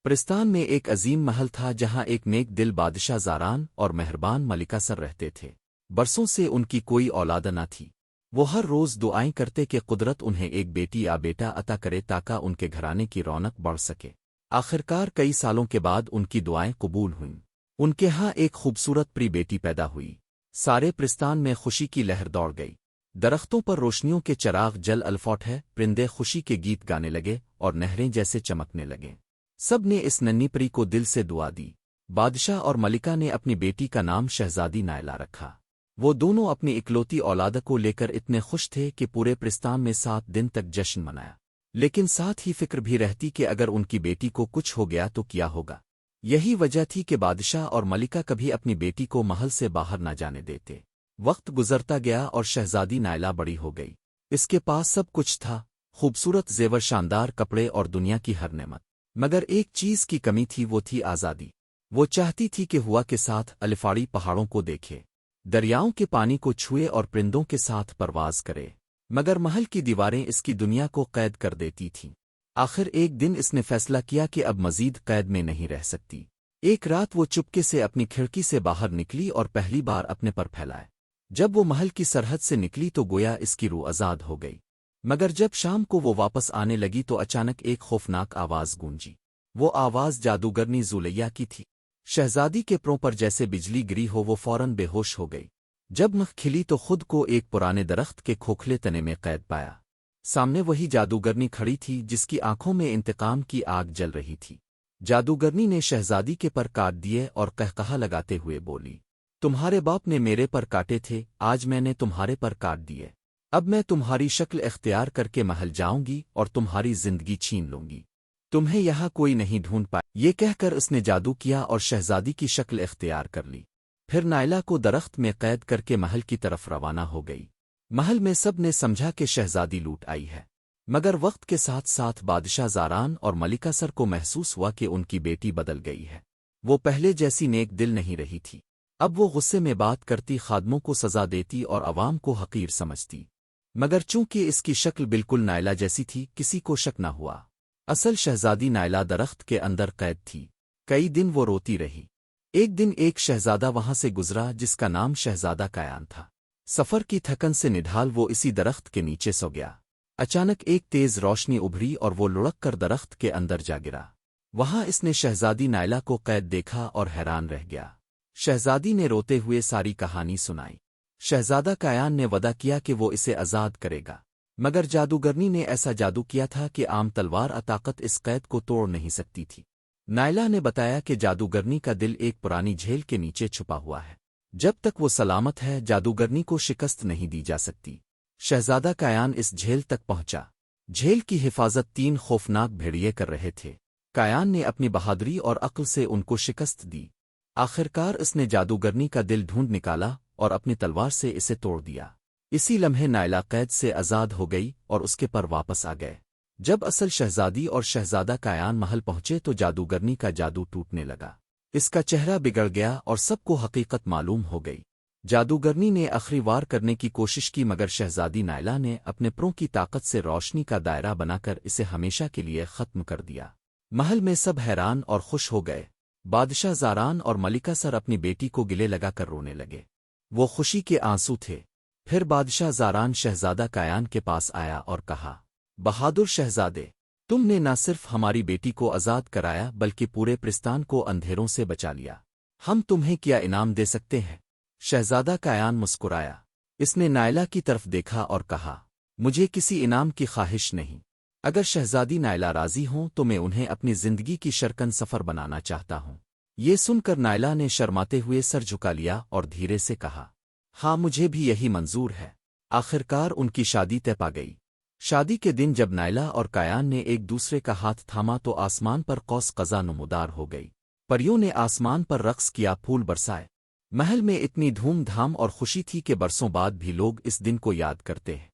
پرستان میں ایک عظیم محل تھا جہاں ایک نیک دل بادشاہ زاران اور مہربان ملکہ سر رہتے تھے۔ برسوں سے ان کی کوئی اولاد نہ تھی۔ وہ ہر روز دعائیں کرتے کہ قدرت انہیں ایک بیٹی یا بیٹا عطا کرے تاکہ ان کے گھرانے کی رونق بڑھ سکے۔ آخرکار کئی سالوں کے بعد ان کی دعائیں قبول ہوئیں۔ ان کے ہاں ایک خوبصورت پری بیٹی پیدا ہوئی۔ سارے پرستان میں خوشی کی لہر دوڑ گئی۔ درختوں پر روشنیوں کے چراغ جل الفوٹ ہے، پرندے خوشی کے گیت گانے لگے اور نہریں جیسے چمکنے لگیں۔ سب نے اس ننھی پری کو دل سے دعا دی۔ بادشاہ اور ملکہ نے اپنی بیٹی کا نام شہزادی نائلہ رکھا۔ وہ دونوں اپنی اکلوتی اولاد کو لے کر اتنے خوش تھے کہ پورے پرستان میں 7 دن تک جشن منایا۔ لیکن ساتھ ہی فکر بھی رہتی کہ اگر ان کی بیٹی کو کچھ ہو گیا تو کیا ہوگا۔ یہی وجہ تھی کہ بادشاہ اور ملکہ کبھی اپنی بیٹی کو محل سے باہر نہ جانے دیتے۔ وقت گزرتا گیا اور شہزادی نائلہ بڑی ہو گئی۔ اس کے پاس سب کچھ تھا، خوبصورت زیور، شاندار کپڑے اور دنیا کی ہر نعمت۔ مگر ایک چیز کی کمی تھی، وہ تھی آزادی۔ وہ چاہتی تھی کہ ہوا کے ساتھ الفاڑی پہاڑوں کو دیکھے، دریاؤں کے پانی کو چھوئے اور پرندوں کے ساتھ پرواز کرے۔ مگر محل کی دیواریں اس کی دنیا کو قید کر دیتی تھیں۔ آخر ایک دن اس نے فیصلہ کیا کہ اب مزید قید میں نہیں رہ سکتی۔ ایک رات وہ چپکے سے اپنی کھڑکی سے باہر نکلی اور پہلی بار اپنے پر پھیلائے۔ جب وہ محل کی سرحد سے نکلی تو گویا اس کی روح آزاد ہو گئی۔ مگر جب شام کو وہ واپس آنے لگی تو اچانک ایک خوفناک آواز گونجی۔ وہ آواز جادوگرنی زولیہ کی تھی۔ شہزادی کے پروں پر جیسے بجلی گری ہو، وہ فوراً بے ہوش ہو گئی۔ جب ناک کھلی تو خود کو ایک پرانے درخت کے کھوکھلے تنے میں قید پایا۔ سامنے وہی جادوگرنی کھڑی تھی جس کی آنکھوں میں انتقام کی آگ جل رہی تھی۔ جادوگرنی نے شہزادی کے پر کاٹ دیے اور قہقہا لگاتے ہوئے بولی، تمہارے باپ نے میرے پر کاٹے تھے، آج میں نے تمہارے پر کاٹ دیے۔ اب میں تمہاری شکل اختیار کر کے محل جاؤں گی اور تمہاری زندگی چھین لوں گی۔ تمہیں یہاں کوئی نہیں ڈھونڈ پائے۔ یہ کہہ کر اس نے جادو کیا اور شہزادی کی شکل اختیار کر لی۔ پھر نائلہ کو درخت میں قید کر کے محل کی طرف روانہ ہو گئی۔ محل میں سب نے سمجھا کہ شہزادی لوٹ آئی ہے، مگر وقت کے ساتھ ساتھ بادشاہ زاران اور ملکہ سر کو محسوس ہوا کہ ان کی بیٹی بدل گئی ہے۔ وہ پہلے جیسی نیک دل نہیں رہی تھی۔ اب وہ غصے میں بات کرتی، خادموں کو سزا دیتی اور عوام کو حقیر سمجھتی۔ مگر چونکہ اس کی شکل بالکل نائلہ جیسی تھی، کسی کو شک نہ ہوا۔ اصل شہزادی نائلہ درخت کے اندر قید تھی۔ کئی دن وہ روتی رہی۔ ایک دن ایک شہزادہ وہاں سے گزرا جس کا نام شہزادہ کایان تھا۔ سفر کی تھکن سے نڈھال وہ اسی درخت کے نیچے سو گیا۔ اچانک ایک تیز روشنی ابھری اور وہ لڑک کر درخت کے اندر جا گرا۔ وہاں اس نے شہزادی نائلہ کو قید دیکھا اور حیران رہ گیا۔ شہزادی نے روتے ہوئے ساری کہانی سنائی۔ شہزادہ کایان نے وعدہ کیا کہ وہ اسے آزاد کرے گا، مگر جادوگرنی نے ایسا جادو کیا تھا کہ عام تلوار طاقت اس قید کو توڑ نہیں سکتی تھی۔ نائلہ نے بتایا کہ جادوگرنی کا دل ایک پرانی جھیل کے نیچے چھپا ہوا ہے۔ جب تک وہ سلامت ہے، جادوگرنی کو شکست نہیں دی جا سکتی۔ شہزادہ کایان اس جھیل تک پہنچا۔ جھیل کی حفاظت 3 خوفناک بھیڑیے کر رہے تھے۔ کایان نے اپنی بہادری اور عقل سے ان کو شکست دی۔ آخرکار اس نے جادوگرنی کا دل ڈھونڈ نکالا اور اپنی تلوار سے اسے توڑ دیا۔ اسی لمحے نائلہ قید سے آزاد ہو گئی اور اس کے پر واپس آ گئے۔ جب اصل شہزادی اور شہزادہ کایان محل پہنچے تو جادوگرنی کا جادو ٹوٹنے لگا۔ اس کا چہرہ بگڑ گیا اور سب کو حقیقت معلوم ہو گئی۔ جادوگرنی نے آخری وار کرنے کی کوشش کی، مگر شہزادی نائلہ نے اپنے پروں کی طاقت سے روشنی کا دائرہ بنا کر اسے ہمیشہ کے لیے ختم کر دیا۔ محل میں سب حیران اور خوش ہو گئے۔ بادشاہ زاران اور ملکہ سر اپنی بیٹی کو گلے لگا کر رونے لگے۔ وہ خوشی کے آنسو تھے۔ پھر بادشاہ زاران شہزادہ کایان کے پاس آیا اور کہا، بہادر شہزادے، تم نے نہ صرف ہماری بیٹی کو آزاد کرایا بلکہ پورے پرستان کو اندھیروں سے بچا لیا۔ ہم تمہیں کیا انعام دے سکتے ہیں؟ شہزادہ کایان مسکرایا۔ اس نے نائلہ کی طرف دیکھا اور کہا، مجھے کسی انعام کی خواہش نہیں۔ اگر شہزادی نائلہ راضی ہوں تو میں انہیں اپنی زندگی کی شرکن سفر بنانا چاہتا ہوں۔ یہ سن کر نائلہ نے شرماتے ہوئے سر جھکا لیا اور دھیرے سے کہا، ہاں مجھے بھی یہی منظور ہے۔ آخرکار ان کی شادی طے پا گئی۔ شادی کے دن جب نائلہ اور کایان نے ایک دوسرے کا ہاتھ تھاما تو آسمان پر قوس قزح نمودار ہو گئی۔ پریوں نے آسمان پر رقص کیا، پھول برسائے۔ محل میں اتنی دھوم دھام اور خوشی تھی کہ برسوں بعد بھی لوگ اس دن کو یاد کرتے ہیں۔